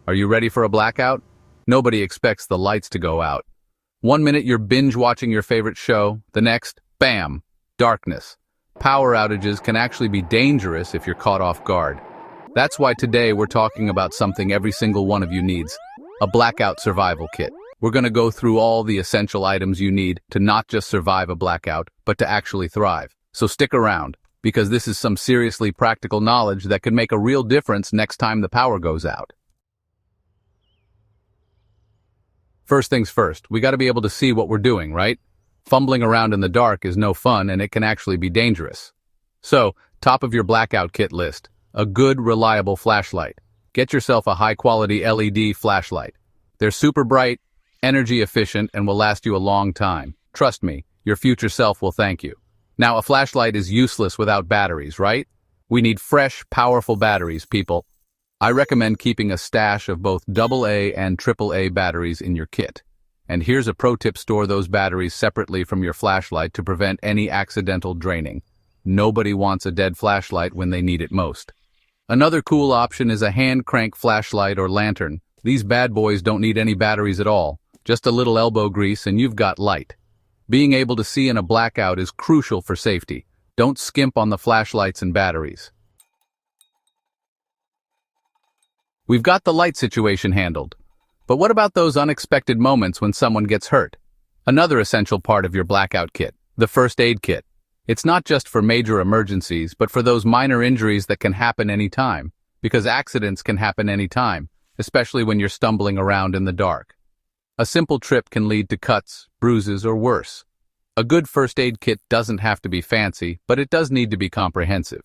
Are you ready for a blackout? Nobody expects the lights to go out. One minute you're binge watching your favorite show, the next, bam, darkness. Power outages can actually be dangerous if you're caught off guard. That's why today we're talking about something every single one of you needs, a blackout survival kit. We're going to go through all the essential items you need to not just survive a blackout, but to actually thrive. So stick around, because this is some seriously practical knowledge that could make a real difference next time the power goes out. First things first, we got to be able to see what we're doing, right? Fumbling around in the dark is no fun and it can actually be dangerous. So, top of your blackout kit list, a good, reliable flashlight. Get yourself a high-quality LED flashlight. They're super bright, energy efficient, and will last you a long time. Trust me, your future self will thank you. Now, a flashlight is useless without batteries, right? We need fresh, powerful batteries, people. I recommend keeping a stash of both AA and AAA batteries in your kit. And here's a pro tip: store those batteries separately from your flashlight to prevent any accidental draining. Nobody wants a dead flashlight when they need it most. Another cool option is a hand crank flashlight or lantern. These bad boys don't need any batteries at all. Just a little elbow grease and you've got light. Being able to see in a blackout is crucial for safety. Don't skimp on the flashlights and batteries. We've got the light situation handled. But what about those unexpected moments when someone gets hurt? Another essential part of your blackout kit, the first aid kit. It's not just for major emergencies, but for those minor injuries that can happen anytime, because accidents can happen anytime, especially when you're stumbling around in the dark. A simple trip can lead to cuts, bruises, or worse. A good first aid kit doesn't have to be fancy, but it does need to be comprehensive.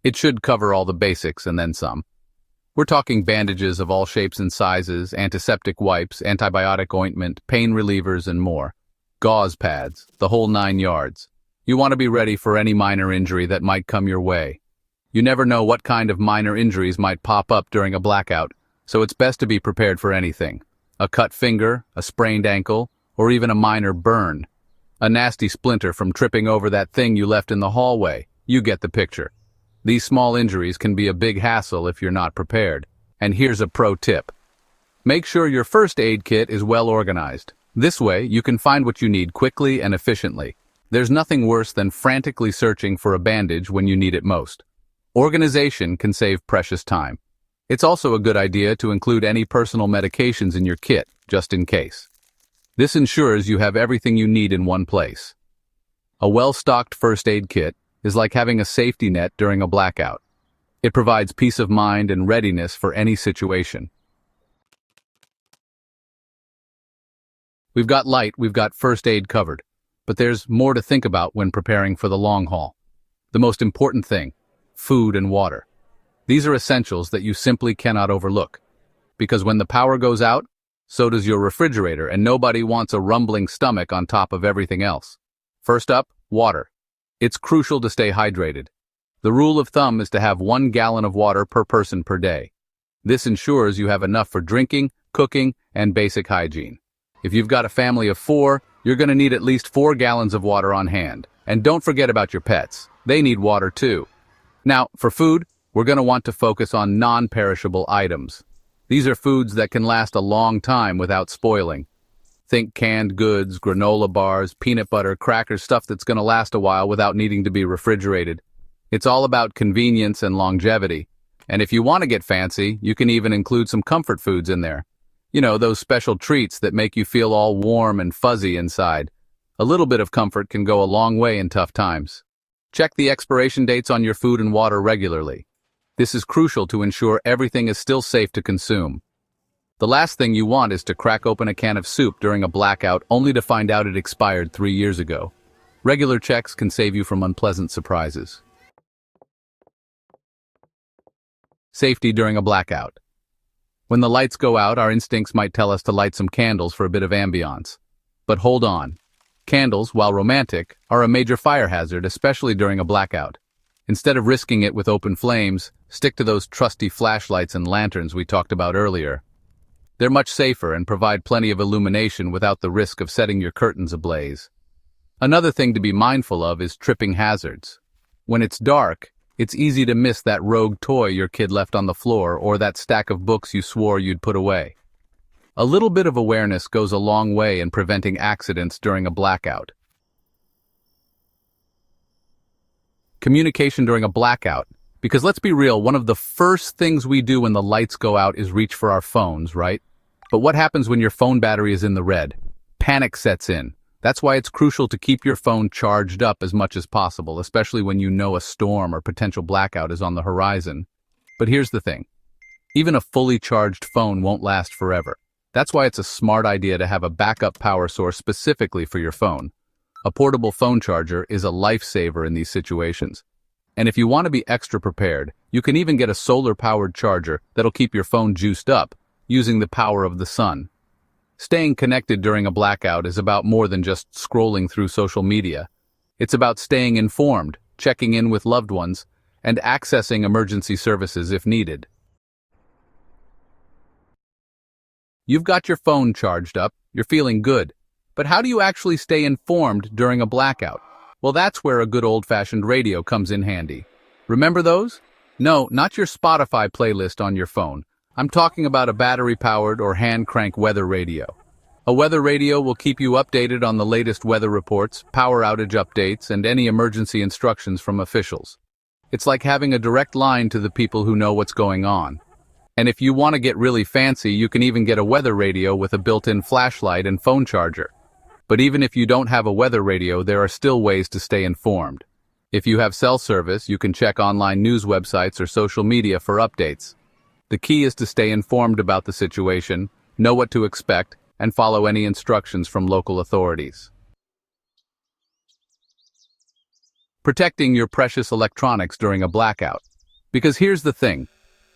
It should cover all the basics and then some. We're talking bandages of all shapes and sizes, antiseptic wipes, antibiotic ointment, pain relievers, and more. Gauze pads, the whole 9 yards. You want to be ready for any minor injury that might come your way. You never know what kind of minor injuries might pop up during a blackout, so it's best to be prepared for anything. A cut finger, a sprained ankle, or even a minor burn. A nasty splinter from tripping over that thing you left in the hallway. You get the picture. These small injuries can be a big hassle if you're not prepared. And here's a pro tip. Make sure your first aid kit is well organized. This way, you can find what you need quickly and efficiently. There's nothing worse than frantically searching for a bandage when you need it most. Organization can save precious time. It's also a good idea to include any personal medications in your kit, just in case. This ensures you have everything you need in one place. A well-stocked first aid kit is like having a safety net during a blackout. It provides peace of mind and readiness for any situation. We've got light, we've got first aid covered. But there's more to think about when preparing for the long haul. The most important thing, food and water. These are essentials that you simply cannot overlook. Because when the power goes out, so does your refrigerator, and nobody wants a rumbling stomach on top of everything else. First up, water. It's crucial to stay hydrated. The rule of thumb is to have 1 gallon of water per person per day. This ensures you have enough for drinking, cooking, and basic hygiene. If you've got a family of 4, you're going to need at least 4 gallons of water on hand. And don't forget about your pets. They need water too. Now, for food, we're going to want to focus on non-perishable items. These are foods that can last a long time without spoiling. Think canned goods, granola bars, peanut butter, crackers, stuff that's going to last a while without needing to be refrigerated. It's all about convenience and longevity. And if you want to get fancy, you can even include some comfort foods in there. You know, those special treats that make you feel all warm and fuzzy inside. A little bit of comfort can go a long way in tough times. Check the expiration dates on your food and water regularly. This is crucial to ensure everything is still safe to consume. The last thing you want is to crack open a can of soup during a blackout only to find out it expired 3 years ago. Regular checks can save you from unpleasant surprises. Safety during a blackout. When the lights go out, our instincts might tell us to light some candles for a bit of ambiance. But hold on. Candles, while romantic, are a major fire hazard, especially during a blackout. Instead of risking it with open flames, stick to those trusty flashlights and lanterns we talked about earlier. They're much safer and provide plenty of illumination without the risk of setting your curtains ablaze. Another thing to be mindful of is tripping hazards. When it's dark, It's easy to miss that rogue toy your kid left on the floor or that stack of books you swore you'd put away. A little bit of awareness goes a long way in preventing accidents during a blackout. Communication during a blackout. Because let's be real, one of the first things we do when the lights go out is reach for our phones, right? But what happens when your phone battery is in the red? Panic sets in. That's why it's crucial to keep your phone charged up as much as possible, especially when you know a storm or potential blackout is on the horizon. But here's the thing. Even a fully charged phone won't last forever. That's why it's a smart idea to have a backup power source specifically for your phone. A portable phone charger is a lifesaver in these situations. And if you want to be extra prepared, you can even get a solar-powered charger that'll keep your phone juiced up, using the power of the sun. Staying connected during a blackout is about more than just scrolling through social media. It's about staying informed, checking in with loved ones, and accessing emergency services if needed. You've got your phone charged up, you're feeling good. But how do you actually stay informed during a blackout? Well, that's where a good old-fashioned radio comes in handy. Remember those? No, not your Spotify playlist on your phone. I'm talking about a battery-powered or hand-crank weather radio. A weather radio will keep you updated on the latest weather reports, power outage updates, and any emergency instructions from officials. It's like having a direct line to the people who know what's going on. And if you want to get really fancy, you can even get a weather radio with a built-in flashlight and phone charger. But even if you don't have a weather radio, there are still ways to stay informed. If you have cell service, you can check online news websites or social media for updates. The key is to stay informed about the situation, know what to expect, and follow any instructions from local authorities. Protecting your precious electronics during a blackout. Because here's the thing.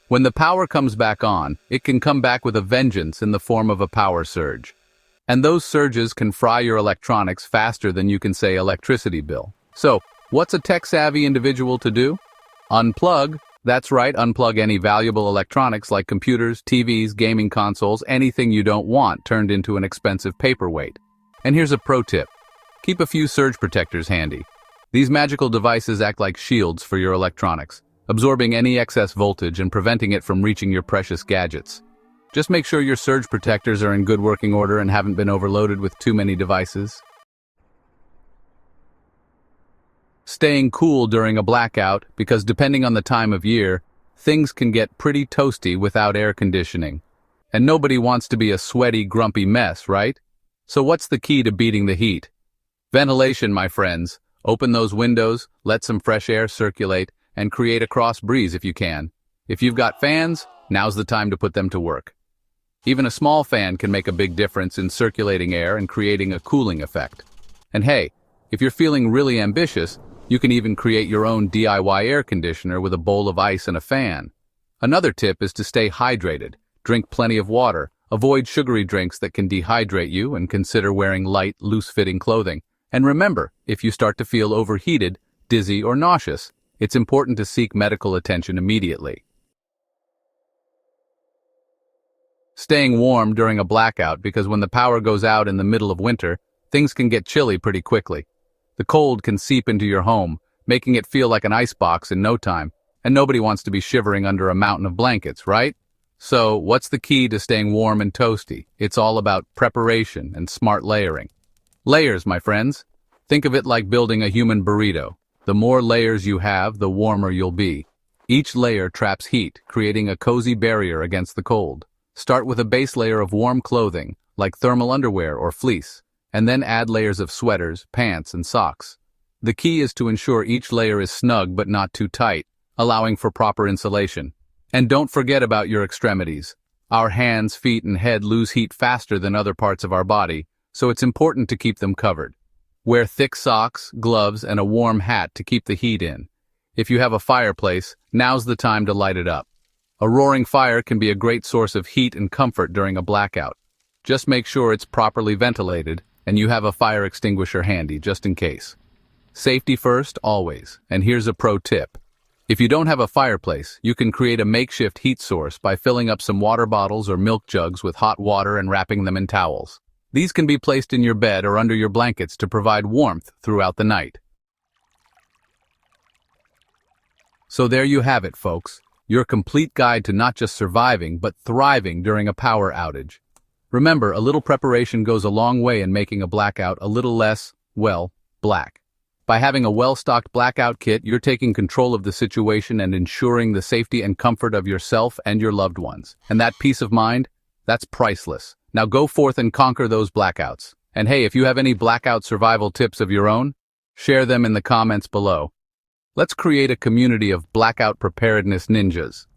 When the power comes back on, it can come back with a vengeance in the form of a power surge. And those surges can fry your electronics faster than you can say electricity bill. So, what's a tech-savvy individual to do? Unplug. That's right, unplug any valuable electronics like computers, TVs, gaming consoles, anything you don't want turned into an expensive paperweight. And here's a pro tip. Keep a few surge protectors handy. These magical devices act like shields for your electronics, absorbing any excess voltage and preventing it from reaching your precious gadgets. Just make sure your surge protectors are in good working order and haven't been overloaded with too many devices. Staying cool during a blackout, because depending on the time of year, things can get pretty toasty without air conditioning. And nobody wants to be a sweaty, grumpy mess, right? So what's the key to beating the heat? Ventilation, my friends. Open those windows, let some fresh air circulate, and create a cross breeze if you can. If you've got fans, now's the time to put them to work. Even a small fan can make a big difference in circulating air and creating a cooling effect. And hey, if you're feeling really ambitious, you can even create your own DIY air conditioner with a bowl of ice and a fan. Another tip is to stay hydrated. Drink plenty of water. Avoid sugary drinks that can dehydrate you, and consider wearing light, loose-fitting clothing. And remember, if you start to feel overheated, dizzy, or nauseous, it's important to seek medical attention immediately. Staying warm during a blackout, because when the power goes out in the middle of winter, things can get chilly pretty quickly. The cold can seep into your home, making it feel like an icebox in no time, and nobody wants to be shivering under a mountain of blankets, right? So, what's the key to staying warm and toasty? It's all about preparation and smart layering. Layers, my friends. Think of it like building a human burrito. The more layers you have, the warmer you'll be. Each layer traps heat, creating a cozy barrier against the cold. Start with a base layer of warm clothing, like thermal underwear or fleece, and then add layers of sweaters, pants, and socks. The key is to ensure each layer is snug but not too tight, allowing for proper insulation. And don't forget about your extremities. Our hands, feet, and head lose heat faster than other parts of our body, so it's important to keep them covered. Wear thick socks, gloves, and a warm hat to keep the heat in. If you have a fireplace, now's the time to light it up. A roaring fire can be a great source of heat and comfort during a blackout. Just make sure it's properly ventilated, and you have a fire extinguisher handy just in case. Safety first, always. And here's a pro tip. If you don't have a fireplace, you can create a makeshift heat source by filling up some water bottles or milk jugs with hot water and wrapping them in towels. These can be placed in your bed or under your blankets to provide warmth throughout the night. So there you have it, folks. Your complete guide to not just surviving, but thriving during a power outage. Remember, a little preparation goes a long way in making a blackout a little less, well, black. By having a well-stocked blackout kit, you're taking control of the situation and ensuring the safety and comfort of yourself and your loved ones. And that peace of mind, that's priceless. Now go forth and conquer those blackouts. And hey, if you have any blackout survival tips of your own, share them in the comments below. Let's create a community of blackout preparedness ninjas.